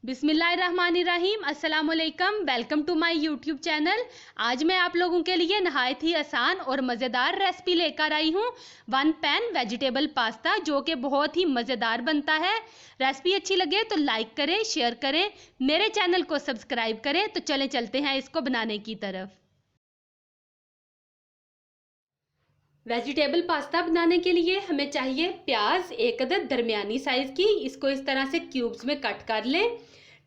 बिस्मिल्लाहिर्रहमानिर्रहीम, अस्सलाम वालेकुम। Welcome to my YouTube channel. आज मैं आप लोगों के लिए नहायत ही आसान और मज़ेदार रेसिपी लेकर आई हूँ। 1 पैन वेजिटेबल पास्ता, जो कि बहुत ही मज़ेदार बनता है। रेसिपी अच्छी लगे तो लाइक करें, शेयर करें, मेरे चैनल को सब्सक्राइब करें। तो चलते हैं इसको बनाने की तरफ। वेजिटेबल पास्ता बनाने के लिए हमें चाहिए प्याज 1 अदद दरमियानी साइज़ की, इसको इस तरह से क्यूब्स में कट कर लें।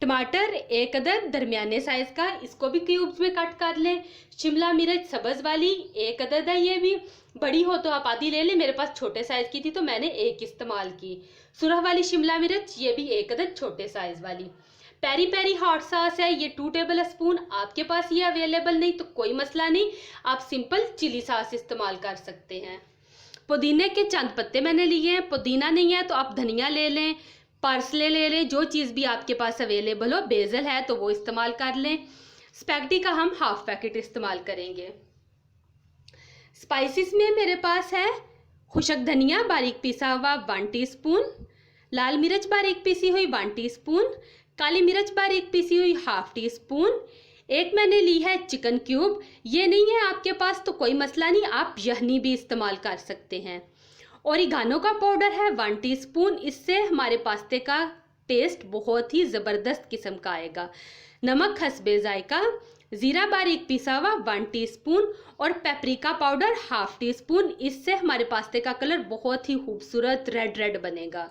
टमाटर 1 अदद दरमियाने साइज़ का, इसको भी क्यूब्स में कट कर लें। शिमला मिर्च सब्ज़ वाली 1 अदद है, ये भी बड़ी हो तो आप आधी ले लें, मेरे पास छोटे साइज़ की थी तो मैंने 1 इस्तेमाल की। सुरख वाली शिमला मिर्च, ये भी 1 अदद छोटे साइज़ वाली। पेरी पेरी हॉट सॉस है, ये 2 टेबल स्पून। आपके पास ये अवेलेबल नहीं तो कोई मसला नहीं, आप सिंपल चिली सॉस इस्तेमाल कर सकते हैं। पुदीने के चंद पत्ते मैंने लिए हैं, पुदीना नहीं है तो आप धनिया ले लें, पार्सले ले लें, जो चीज़ भी आपके पास अवेलेबल हो। बेसल है तो वो इस्तेमाल कर लें। स्पैगेटी का हम हाफ पैकेट इस्तेमाल करेंगे। स्पाइसेस में मेरे पास है खुशक धनिया बारीक पिसा हुआ 1 टीस्पून, लाल मिर्च बारीक पिसी हुई 1 टीस्पून, काली मिर्च बारीक पिसी हुई हाफ टीस्पून। एक मैंने ली है चिकन क्यूब, ये नहीं है आपके पास तो कोई मसला नहीं, आप यहनी भी इस्तेमाल कर सकते हैं। ओरिगानो का पाउडर है 1 टीस्पून, इससे हमारे पास्ते का टेस्ट बहुत ही ज़बरदस्त किस्म का आएगा। नमक हस्बे जायका, ज़ीरा बारीक पिसा हुआ 1 टीस्पून और पेपरिका पाउडर हाफ टीस्पून, इससे हमारे पास्ते का कलर बहुत ही खूबसूरत रेड रेड बनेगा।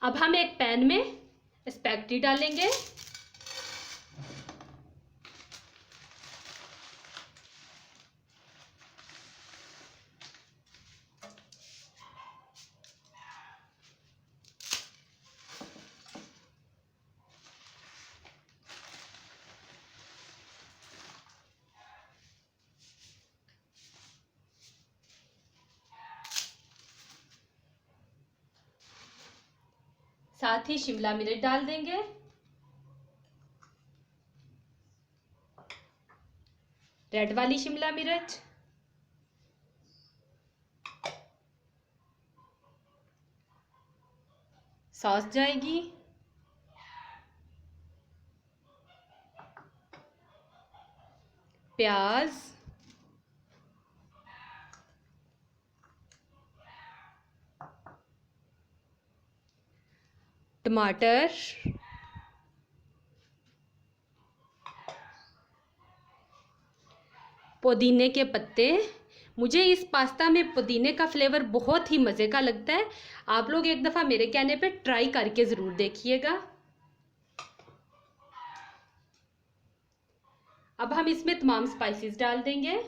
अब हम एक पैन में स्पैगेटी डालेंगे। साथ ही शिमला मिर्च डाल देंगे। रेड वाली शिमला मिर्च, सॉस जाएगी, प्याज, टमाटर, पुदीने के पत्ते। मुझे इस पास्ता में पुदीने का फ्लेवर बहुत ही मज़े का लगता है। आप लोग एक दफ़ा मेरे कहने पे ट्राई करके ज़रूर देखिएगा। अब हम इसमें तमाम स्पाइसेस डाल देंगे।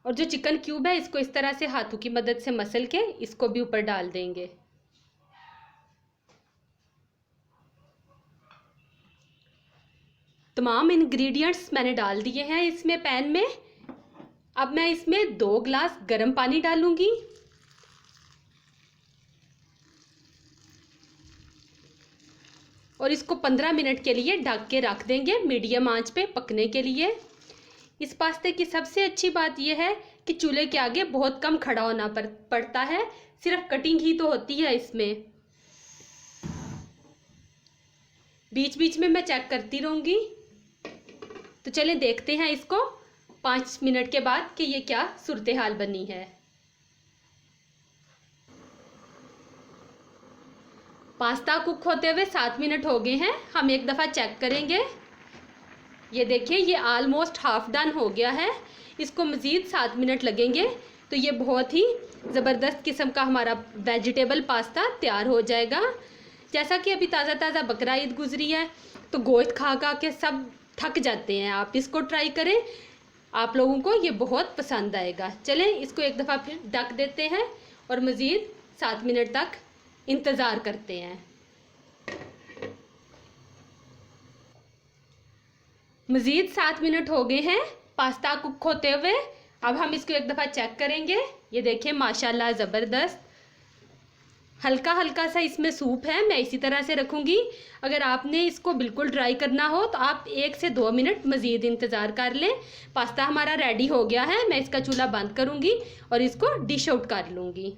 और जो चिकन क्यूब है इसको इस तरह से हाथों की मदद से मसल के इसको भी ऊपर डाल देंगे। तमाम इंग्रेडिएंट्स मैंने डाल दिए हैं इसमें पैन में। अब मैं इसमें 2 गिलास गर्म पानी डालूंगी। और इसको 15 मिनट के लिए ढक के रख देंगे मीडियम आंच पे पकने के लिए। इस पास्ते की सबसे अच्छी बात यह है कि चूल्हे के आगे बहुत कम खड़ा होना पड़ता है, सिर्फ कटिंग ही तो होती है इसमें। बीच बीच में मैं चेक करती रहूँगी। तो चलें देखते हैं इसको 5 मिनट के बाद कि ये क्या सूरत हाल बनी है। पास्ता कुक होते हुए 7 मिनट हो गए हैं। हम एक दफ़ा चेक करेंगे। ये देखिए, ये ऑलमोस्ट हाफ डन हो गया है। इसको मज़ीद 7 मिनट लगेंगे तो ये बहुत ही ज़बरदस्त किस्म का हमारा वेजिटेबल पास्ता तैयार हो जाएगा। जैसा कि अभी ताज़ा ताज़ा बकरा ईद गुजरी है तो गोश्त खा खा के सब थक जाते हैं। आप इसको ट्राई करें, आप लोगों को ये बहुत पसंद आएगा। चलें इसको एक दफ़ा फिर ढक देते हैं और मज़ीद 7 मिनट तक इंतज़ार करते हैं। मज़ीद 7 मिनट हो गए हैं पास्ता कुक होते हुए। अब हम इसको एक दफ़ा चेक करेंगे। ये देखें, माशाल्लाह ज़बरदस्त हल्का हल्का सा इसमें सूप है, मैं इसी तरह से रखूँगी। अगर आपने इसको बिल्कुल ड्राई करना हो तो आप 1 से 2 मिनट मज़ीद इंतज़ार कर लें। पास्ता हमारा रेडी हो गया है, मैं इसका चूल्हा बंद करूँगी और इसको डिश आउट कर लूँगी।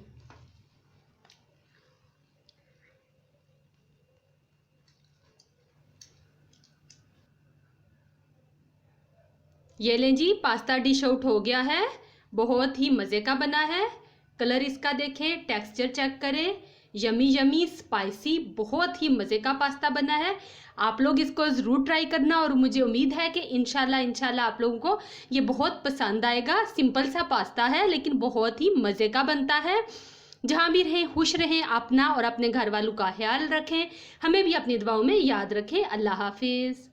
ये लें जी, पास्ता डिश आउट हो गया है। बहुत ही मज़े का बना है। कलर इसका देखें, टेक्सचर चेक करें, यमी यमी स्पाइसी, बहुत ही मज़े का पास्ता बना है। आप लोग इसको ज़रूर ट्राई करना और मुझे उम्मीद है कि इंशाल्लाह आप लोगों को ये बहुत पसंद आएगा। सिंपल सा पास्ता है लेकिन बहुत ही मज़े का बनता है। जहाँ भी रहें खुश रहें, अपना और अपने घर वालों का ख्याल रखें, हमें भी अपनी दुआओं में याद रखें। अल्लाह हाफिज़।